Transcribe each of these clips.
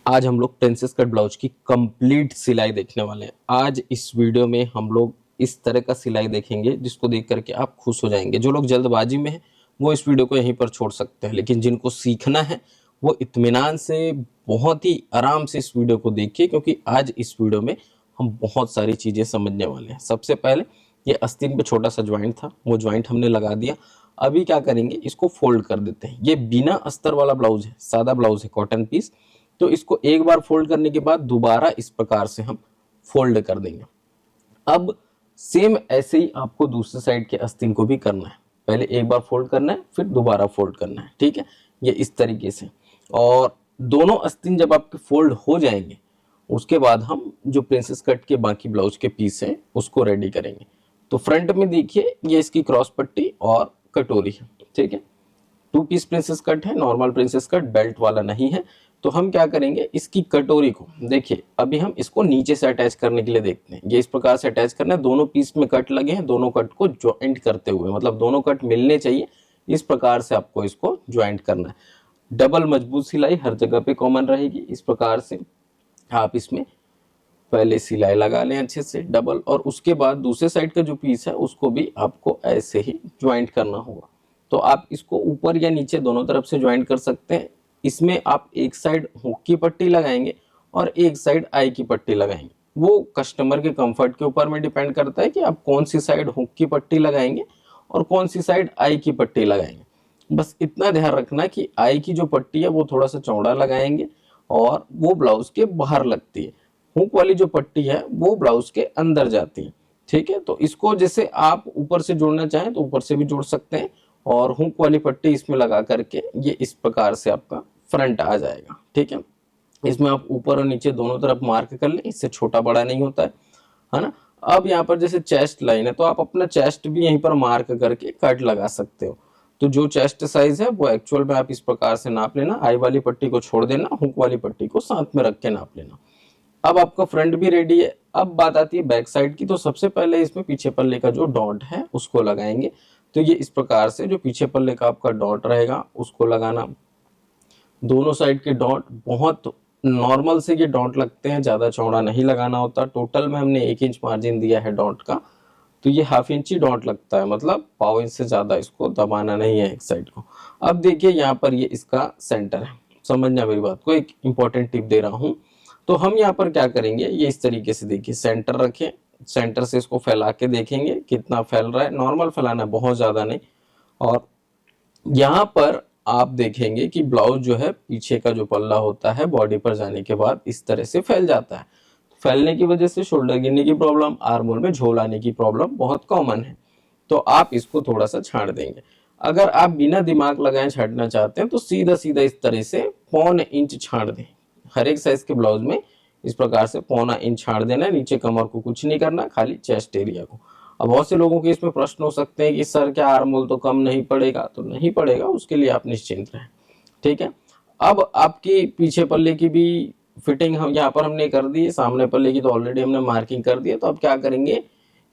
आज हम लोग प्रिंसेस कट ब्लाउज की कंप्लीट सिलाई देखने वाले हैं। आज इस वीडियो में हम लोग इस तरह का सिलाई देखेंगे जिसको देख करके आप खुश हो जाएंगे। जो लोग जल्दबाजी में हैं वो इस वीडियो को यहीं पर छोड़ सकते हैं, लेकिन जिनको सीखना है वो इत्मीनान से बहुत ही आराम से इस वीडियो को देखिए, क्योंकि आज इस वीडियो में हम बहुत सारी चीज़ें समझने वाले हैं। सबसे पहले ये आस्तीन पे छोटा सा ज्वाइंट था, वो ज्वाइंट हमने लगा दिया। अभी क्या करेंगे, इसको फोल्ड कर देते हैं। ये बिना अस्तर वाला ब्लाउज है, सादा ब्लाउज है, कॉटन पीस। तो इसको एक बार फोल्ड करने के बाद दोबारा इस प्रकार से हम फोल्ड कर देंगे। अब सेम ऐसे ही आपको दूसरे साइड के आस्तीन को भी करना है। पहले एक बार फोल्ड करना है, फिर दोबारा फोल्ड करना है, ठीक है। ये इस तरीके से। और दोनों आस्तीन जब आपके फोल्ड हो जाएंगे, उसके बाद हम जो प्रिंसेस कट के बाकी ब्लाउज के पीस हैं उसको रेडी करेंगे। तो फ्रंट में देखिए, ये इसकी क्रॉस पट्टी और कटोरी है, ठीक है। 2 पीस प्रिंसेस कट है, नॉर्मल प्रिंसेस कट, बेल्ट वाला नहीं है। तो हम क्या करेंगे, इसकी कटोरी को देखिए, अभी हम इसको नीचे से अटैच करने के लिए देखते हैं। ये इस प्रकार से अटैच करना है। दोनों पीस में कट लगे हैं, दोनों कट को ज्वाइंट करते हुए, मतलब दोनों कट मिलने चाहिए, इस प्रकार से आपको इसको ज्वाइंट करना है। डबल मजबूत सिलाई हर जगह पे कॉमन रहेगी। इस प्रकार से आप इसमें पहले सिलाई लगा लें अच्छे से डबल, और उसके बाद दूसरे साइड का जो पीस है उसको भी आपको ऐसे ही ज्वाइंट करना होगा। तो आप इसको ऊपर या नीचे दोनों तरफ से ज्वाइंट कर सकते हैं। इसमें आप एक साइड हुक की पट्टी लगाएंगे और एक साइड आई की पट्टी लगाएंगे। वो कस्टमर के कंफर्ट के ऊपर में डिपेंड करता है कि आप कौन सी साइड हुक की पट्टी लगाएंगे और कौन सी साइड आई की पट्टी लगाएंगे। बस इतना ध्यान रखना कि आई की जो पट्टी है वो थोड़ा सा चौड़ा लगाएंगे और वो ब्लाउज के बाहर लगती है। हुक वाली जो पट्टी है वो ब्लाउज के अंदर जाती है, ठीक है। तो इसको जैसे आप ऊपर से जोड़ना चाहें तो ऊपर से भी जोड़ सकते हैं, और हुक वाली पट्टी इसमें लगा करके ये इस प्रकार से आपका फ्रंट आ जाएगा, ठीक है। इसमें आप ऊपर और नीचे दोनों तरफ मार्क कर लें, इससे छोटा बड़ा नहीं होता है ना। अब यहाँ पर जैसे चेस्ट लाइन है तो आप अपना चेस्ट भी यहीं पर मार्क करके कट लगा सकते हो। तो जो चेस्ट साइज है वो एक्चुअल में आप इस प्रकार से नाप लेना। आई वाली पट्टी को छोड़ देना, हुक वाली पट्टी को साथ में रख के नाप लेना। अब आपका फ्रंट भी रेडी है। अब बात आती है बैक साइड की। तो सबसे पहले इसमें पीछे पल्ले का जो डॉट है उसको लगाएंगे। तो ये इस प्रकार से जो पीछे पल्ले का आपका डॉट रहेगा उसको लगाना। दोनों साइड के डॉट बहुत नॉर्मल से ये डॉट लगते हैं, ज्यादा चौड़ा नहीं लगाना होता। टोटल में हमने 1 इंच मार्जिन दिया है डॉट का, तो ये हाफ इंच ही डॉट लगता है, मतलब पाव इंच से ज्यादा इसको दबाना नहीं है एक साइड को। अब देखिए यहाँ पर ये इसका सेंटर है, समझना मेरी बात को। एक इंपॉर्टेंट टिप दे रहा हूँ। तो हम यहाँ पर क्या करेंगे, ये इस तरीके से देखिए सेंटर रखें, सेंटर से इसको फैला के देखेंगे कितना फैल रहा है। नॉर्मल फैलाना है, बहुत ज्यादा नहीं। और यहाँ पर आप देखेंगे कि ब्लाउज जो है पीछे का जो पल्ला होता है बॉडी पर जाने के बाद इस तरह से फैल जाता है। फैलने की वजह से शोल्डर गिरने की प्रॉब्लम, आर्म होल में झोल आने की प्रॉब्लम बहुत कॉमन है। तो आप इसको थोड़ा सा छाड़ देंगे। अगर आप बिना दिमाग लगाए छाड़ना चाहते हैं तो सीधा सीधा इस तरह से 1.25 इंच छाड़ दें। हर एक साइज के ब्लाउज में इस प्रकार से 1.25 इंच छाड़ देना है। नीचे कमर को कुछ नहीं करना, खाली चेस्ट एरिया को। अब बहुत से लोगों के इसमें प्रश्न हो सकते हैं कि सर क्या आर्म होल तो कम नहीं पड़ेगा? तो नहीं पड़ेगा, उसके लिए आप निश्चिंत रहें, ठीक है। अब आपकी पीछे पल्ले की भी फिटिंग हम यहाँ पर हमने कर दी है, सामने पल्ले की तो ऑलरेडी हमने मार्किंग कर दी है। तो अब क्या करेंगे,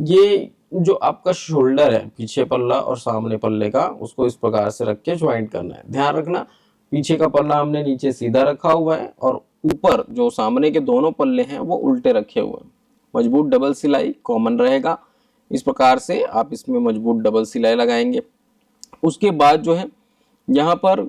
ये जो आपका शोल्डर है पीछे पल्ला और सामने पल्ले का, उसको इस प्रकार से रख के ज्वाइंट करना है। ध्यान रखना, पीछे का पल्ला हमने नीचे सीधा रखा हुआ है और ऊपर जो सामने के दोनों पल्ले हैं वो उल्टे रखे हुए हैं। मजबूत डबल सिलाई कॉमन रहेगा। इस प्रकार से आप इसमें मजबूत डबल सिलाई लगाएंगे। उसके बाद जो है यहाँ पर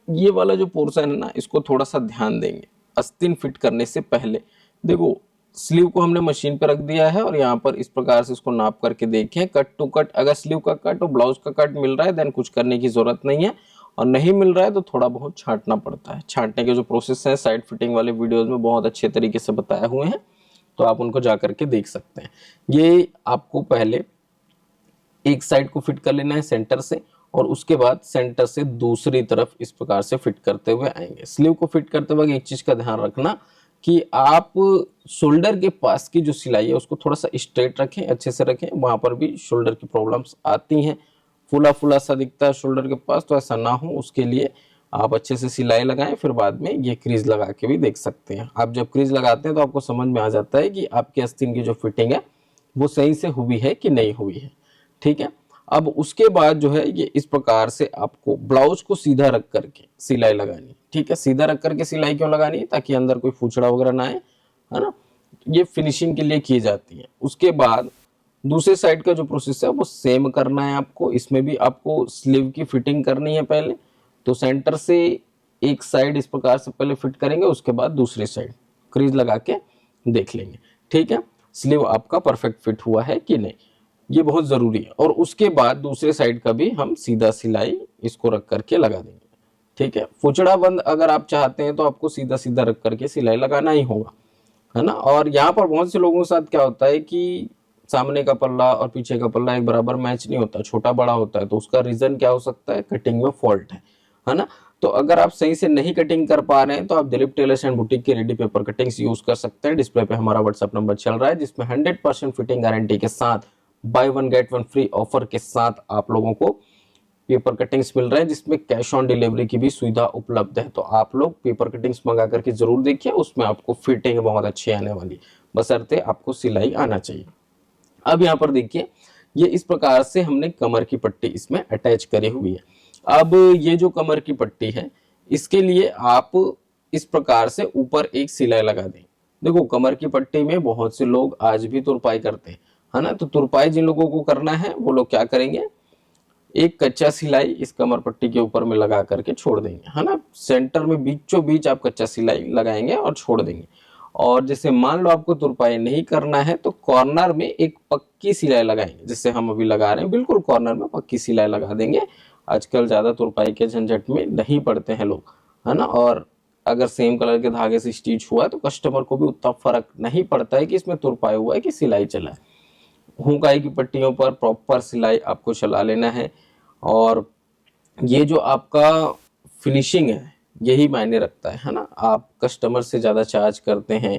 ये वाला जो पोर्शन है ना, इसको थोड़ा सा ध्यान देंगे। आस्तीन फिट करने से पहले देखो, स्लीव को हमने मशीन पे रख दिया है और यहाँ पर इस प्रकार से इसको नाप करके देखें कट टू कट। अगर स्लीव का कट और ब्लाउज का कट मिल रहा है देन कुछ करने की जरूरत नहीं है, और नहीं मिल रहा है तो थोड़ा बहुत छांटना पड़ता है। छांटने के जो प्रोसेस है साइड फिटिंग वाले वीडियोस में बहुत अच्छे तरीके से बताए हुए हैं, तो आप उनको जा करके देख सकते हैं। ये आपको पहले एक साइड को फिट कर लेना है सेंटर से, और उसके बाद सेंटर से दूसरी तरफ इस प्रकार से फिट करते हुए आएंगे। स्लीव को फिट करते वक्त एक चीज का ध्यान रखना कि आप शोल्डर के पास की जो सिलाई है उसको थोड़ा सा स्ट्रेट रखें, अच्छे से रखें। वहां पर भी शोल्डर की प्रॉब्लम्स आती हैं, फुला फुला सा दिखता है शोल्डर के पास, तो ऐसा ना हो उसके लिए आप अच्छे से सिलाई लगाएं। फिर बाद में ये क्रीज लगा के भी देख सकते हैं। आप जब क्रीज लगाते हैं तो आपको समझ में आ जाता है कि आपके आस्तीन की जो फिटिंग है वो सही से हुई है कि नहीं हुई है, ठीक है। अब उसके बाद जो है ये इस प्रकार से आपको ब्लाउज को सीधा रख करके सिलाई लगानी। ठीक है। सीधा रख करके सिलाई क्यों लगानी है, ताकि अंदर कोई फुचड़ा वगैरह ना आए, है ना। ये फिनिशिंग के लिए की जाती है। उसके बाद दूसरे साइड का जो प्रोसेस है वो सेम करना है आपको। इसमें भी आपको स्लीव की फिटिंग करनी है पहले। तो सेंटर से एक साइड इस प्रकार से पहले फिट करेंगे, उसके बाद दूसरी साइड क्रीज लगा के देख लेंगे, ठीक है, स्लीव आपका परफेक्ट फिट हुआ है कि नहीं, ये बहुत जरूरी है। और उसके बाद दूसरे साइड का भी हम सीधा सिलाई इसको रख करके लगा देंगे, ठीक है। फुचड़ा बंद अगर आप चाहते हैं तो आपको सीधा सीधा रख करके सिलाई लगाना ही होगा, है ना। और यहाँ पर बहुत से लोगों के साथ क्या होता है कि सामने का पल्ला और पीछे का पल्ला एक बराबर मैच नहीं होता, छोटा बड़ा होता है। तो उसका रीजन क्या हो सकता है, कटिंग में फॉल्ट है ना। तो अगर आप सही से नहीं कटिंग कर पा रहे हैं तो आप दिलीप टेलर्स एंड बुटीक के रेडी पेपर कटिंग्स यूज कर सकते हैं। डिस्प्ले पे हमारा व्हाट्सएप नंबर चल रहा है, जिसमें 100% फिटिंग गारंटी के साथ by one get one free offer के साथ आप लोगों को पेपर कटिंग्स मिल रहे हैं, जिसमें कैश ऑन डिलीवरी की भी सुविधा उपलब्ध है। तो आप लोग पेपर कटिंग्स मंगा करके जरूर देखिए, उसमें आपको फिटिंग बहुत अच्छी आने वाली, बशर्ते आपको सिलाई आना चाहिए। अब यहाँ पर देखिए, ये इस प्रकार से हमने कमर की पट्टी इसमें अटैच करी हुई है। अब ये जो कमर की पट्टी है, इसके लिए आप इस प्रकार से ऊपर एक सिलाई लगा दें। देखो, कमर की पट्टी में बहुत से लोग आज भी तुरपाई करते हैं, है ना। तो तुरपाई जिन लोगों को करना है वो लोग क्या करेंगे, एक कच्चा सिलाई इस कमर पट्टी के ऊपर में लगा करके छोड़ देंगे, है ना। सेंटर में बीचों बीच आप कच्चा सिलाई लगाएंगे और छोड़ देंगे। और जैसे मान लो आपको तुरपाई नहीं करना है तो कॉर्नर में एक पक्की सिलाई लगाएंगे, जैसे हम अभी लगा रहे हैं, बिल्कुल कॉर्नर में पक्की सिलाई लगा देंगे। आजकल ज्यादा तुरपाई के झंझट में नहीं पड़ते हैं लोग, है ना। और अगर सेम कलर के धागे से स्टिच हुआ है तो कस्टमर को भी उतना फर्क नहीं पड़ता है कि इसमें तुरपाई हुआ है कि सिलाई चला है। हुकाई की पट्टियों पर प्रॉपर सिलाई आपको चला लेना है। और ये जो आपका फिनिशिंग है यही मायने रखता है ना। आप कस्टमर से ज़्यादा चार्ज करते हैं,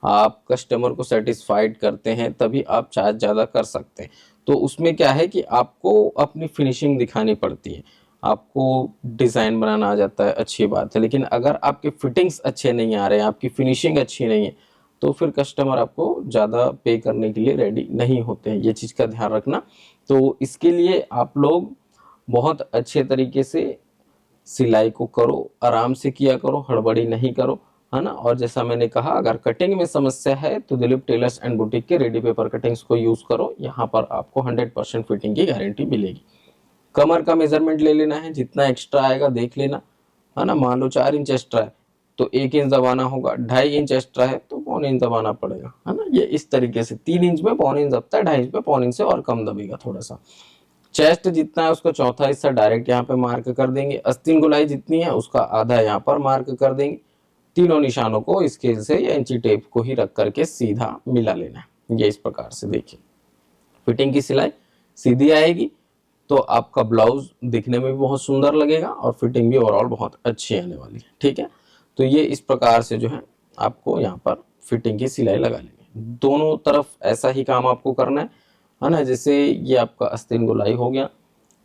आप कस्टमर को सेटिस्फाइड करते हैं, तभी आप चार्ज ज़्यादा कर सकते हैं। तो उसमें क्या है कि आपको अपनी फिनिशिंग दिखानी पड़ती है। आपको डिज़ाइन बनाना आ जाता है, अच्छी बात है, लेकिन अगर आपके फिटिंग्स अच्छे नहीं आ रहे हैं, आपकी फिनिशिंग अच्छी नहीं है, तो फिर कस्टमर आपको ज़्यादा पे करने के लिए रेडी नहीं होते हैं। ये चीज़ का ध्यान रखना। तो इसके लिए आप लोग बहुत अच्छे तरीके से सिलाई को करो, आराम से किया करो, हड़बड़ी नहीं करो, है ना। और जैसा मैंने कहा, अगर कटिंग में समस्या है तो दिलीप टेलर्स एंड बुटीक के रेडी पेपर कटिंग्स को यूज करो। यहाँ पर आपको 100% फिटिंग की गारंटी मिलेगी। कमर का मेजरमेंट ले लेना है, जितना एक्स्ट्रा आएगा देख लेना, है ना। मान लो 4 इंच एक्स्ट्रा है तो 1 इंच दबाना होगा, 2.5 इंच एक्स्ट्रा है तो 1.25 इंच दबाना पड़ेगा, है ना। ये इस तरीके से 3 इंच में 1.25 इंच दबता है, 2.5 इंच में 1.25 इंच से और कम दबेगा थोड़ा सा। चेस्ट जितना है उसका चौथा हिस्सा डायरेक्ट यहाँ पे मार्क कर देंगे। आस्तीन गोलाई जितनी है उसका आधा यहाँ पर मार्क कर देंगे। तीनों निशानों को स्केल से या इंची टेप को ही रख करके सीधा मिला लेना है। ये इस प्रकार से देखिए, फिटिंग की सिलाई सीधी आएगी तो आपका ब्लाउज दिखने में भी बहुत सुंदर लगेगा और फिटिंग भी ओवरऑल बहुत अच्छी आने वाली है, ठीक है। तो ये इस प्रकार से जो है आपको यहाँ पर फिटिंग की सिलाई लगा लेंगे। दोनों तरफ ऐसा ही काम आपको करना है ना। जैसे ये आपका आस्तीन गोलाई हो गया,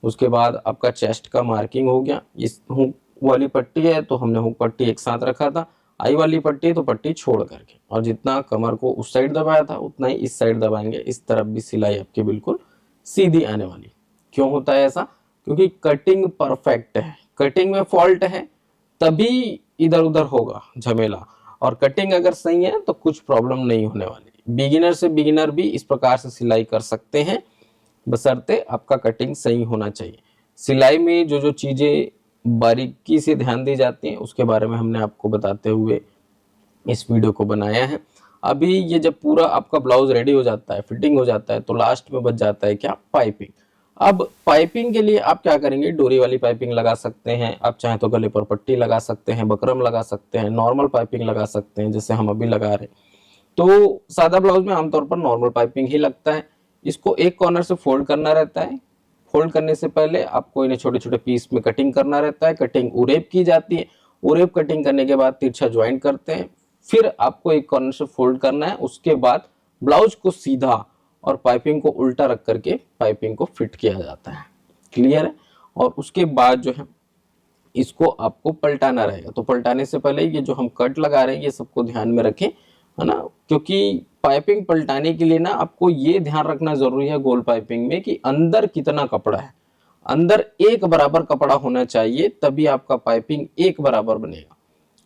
उसके बाद आपका चेस्ट का मार्किंग हो गया। इस हुक वाली पट्टी है तो हमने हुक पट्टी एक साथ रखा था, आई वाली पट्टी है तो पट्टी छोड़ करके, और जितना कमर को उस साइड दबाया था उतना ही इस साइड दबाएंगे। इस तरफ भी सिलाई आपकी बिल्कुल सीधी आने वाली। क्यों होता है ऐसा, क्योंकि कटिंग परफेक्ट है। कटिंग में फॉल्ट है तभी इधर उधर होगा झमेला, और कटिंग अगर सही है तो कुछ प्रॉब्लम नहीं होने वाली। बिगिनर से बिगिनर भी इस प्रकार से सिलाई कर सकते हैं, बशर्ते आपका कटिंग सही होना चाहिए। सिलाई में जो जो चीजें बारीकी से ध्यान दी जाती हैं उसके बारे में हमने आपको बताते हुए इस वीडियो को बनाया है। अभी ये जब पूरा आपका ब्लाउज रेडी हो जाता है, फिटिंग हो जाता है, तो लास्ट में बच जाता है क्या, पाइपिंग। अब पाइपिंग के लिए आप क्या करेंगे, डोरी वाली पाइपिंग लगा सकते हैं, आप चाहे तो गले पर पट्टी लगा सकते हैं, बकरम लगा सकते हैं, नॉर्मल पाइपिंग लगा सकते हैं जैसे हम अभी लगा रहे हैं। तो सादा ब्लाउज में आमतौर पर नॉर्मल पाइपिंग ही लगता है। इसको एक कॉर्नर से फोल्ड करना रहता है। फोल्ड करने से पहले आपको इन्हें छोटे छोटे पीस में कटिंग करना रहता है। कटिंग उरेप की जाती है। उरेप कटिंग करने के बाद तिरछा ज्वाइंट करते हैं। फिर आपको एक कॉर्नर से फोल्ड करना है, उसके बाद ब्लाउज को सीधा और पाइपिंग को उल्टा रख करके पाइपिंग को फिट किया जाता है। क्लियर है। और उसके बाद जो है इसको आपको पलटाना रहेगा। तो पलटाने से पहले ये जो हम कट लगा रहे हैं ये सबको ध्यान में रखें, है ना। क्योंकि पाइपिंग पलटाने के लिए ना आपको ये ध्यान रखना जरूरी है गोल पाइपिंग में कि अंदर कितना कपड़ा है। अंदर एक बराबर कपड़ा होना चाहिए, तभी आपका पाइपिंग एक बराबर बनेगा।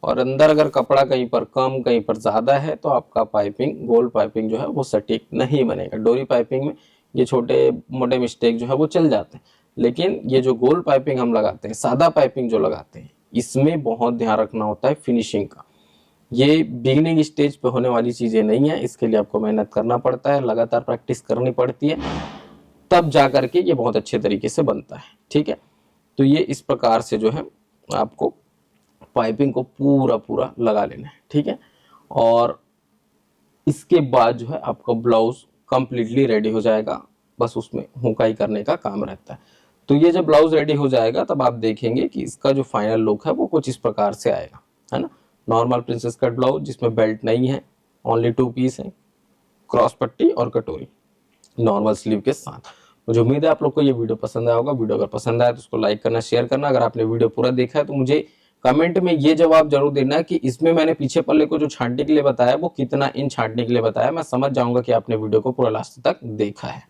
और अंदर अगर कपड़ा कहीं पर कम कहीं पर ज्यादा है तो आपका पाइपिंग, गोल पाइपिंग जो है वो सटीक नहीं बनेगा। डोरी पाइपिंग में ये छोटे मोटे मिस्टेक जो है वो चल जाते हैं, लेकिन ये जो गोल पाइपिंग हम लगाते हैं, सादा पाइपिंग जो लगाते हैं, इसमें बहुत ध्यान रखना होता है फिनिशिंग का। ये बिगिनिंग स्टेज पे होने वाली चीजें नहीं है, इसके लिए आपको मेहनत करना पड़ता है, लगातार प्रैक्टिस करनी पड़ती है, तब जा करके ये बहुत अच्छे तरीके से बनता है। ठीक है, तो ये इस प्रकार से जो है आपको पाइपिंग को पूरा पूरा लगा लेना है। ठीक है, और इसके बाद जो है आपका ब्लाउज कंप्लीटली रेडी हो जाएगा, बस उसमें हुकाई करने का काम रहता है। तो ये जब ब्लाउज रेडी हो जाएगा तब आप देखेंगे कि इसका जो फाइनल लुक है वो कुछ इस प्रकार से आएगा, है ना। नॉर्मल प्रिंसेस कट ब्लाउज जिसमें बेल्ट नहीं है, ओनली 2 पीस है, क्रॉस पट्टी और कटोरी, नॉर्मल स्लीव के साथ। मुझे उम्मीद है आप लोग को ये वीडियो पसंद आया होगा। वीडियो अगर पसंद आया तो उसको लाइक करना, शेयर करना। अगर आपने वीडियो पूरा देखा है तो मुझे कमेंट में ये जवाब जरूर देना कि इसमें मैंने पीछे पल्ले को जो छांटने के लिए बताया वो कितना इंच छांटने के लिए बताया। मैं समझ जाऊंगा कि आपने वीडियो को पूरा लास्ट तक देखा है।